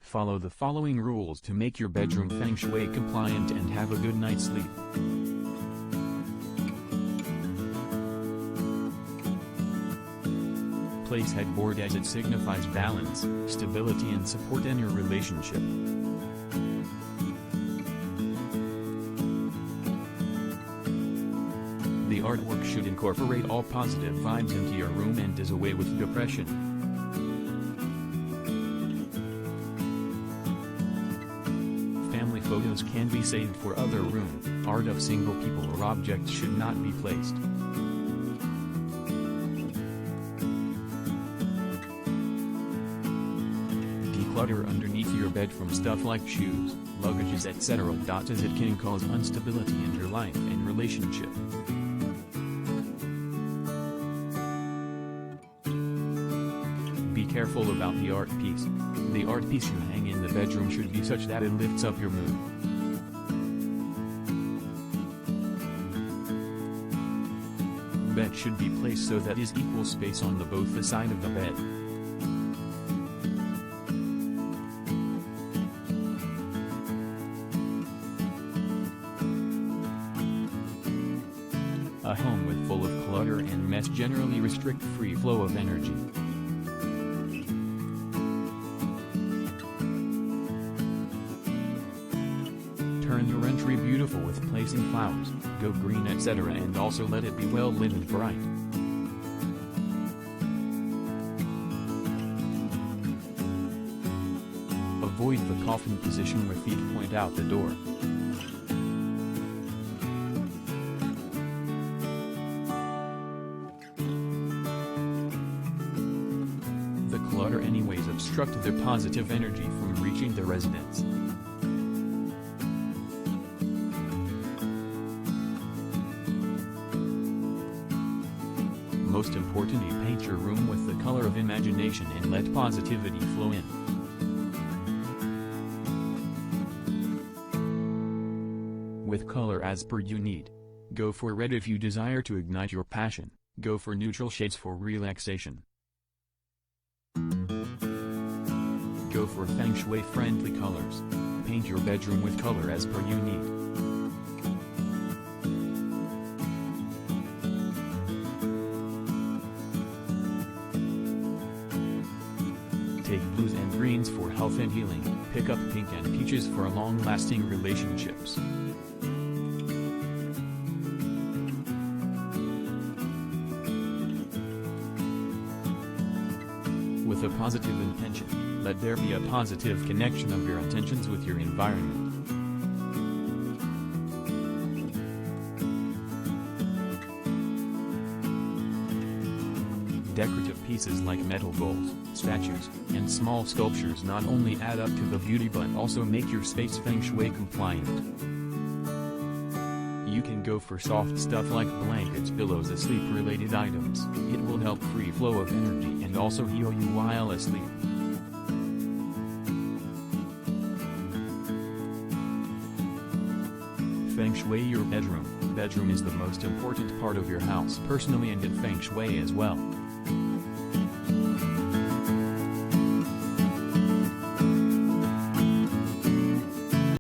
Follow the following rules to make your bedroom Feng Shui compliant and have a good night's sleep. Place headboard as it signifies balance, stability and support in your relationship. The artwork should incorporate all positive vibes into your room and does away with depression. Family photos can be saved for other room. Art of single people or objects should not be placed. Declutter underneath your bedroom stuff like shoes, luggages etc.as it can cause instability in your life and relationship. Be careful about the art piece. The art piece you hang in the bedroom should be such that it lifts up your mood. Bed should be placed so that is equal space on both the side of the bed. A home with full of clutter and mess generally restrict free flow of energy. Turn your entry beautiful with placing flowers, go green etc. and also let it be well lit and bright. Avoid the coffin position where feet point out the door. The clutter anyways obstruct the positive energy from reaching the residence. Most importantly, paint your room with the color of imagination and let positivity flow in. With color as per you need. Go for red if you desire to ignite your passion, go for neutral shades for relaxation. Go for Feng Shui friendly colors. Paint your bedroom with color as per you need. Take blues and greens for health and healing, pick up pink and peaches for long-lasting relationships. With a positive intention, let there be a positive connection of your intentions with your environment. Decorative pieces like metal bowls, statues, and small sculptures not only add up to the beauty but also make your space Feng Shui compliant. You can go for soft stuff like blankets, pillows, sleep-related items. It will help free flow of energy and also heal you while asleep. Feng Shui your bedroom. Bedroom is the most important part of your house personally and in Feng Shui as well.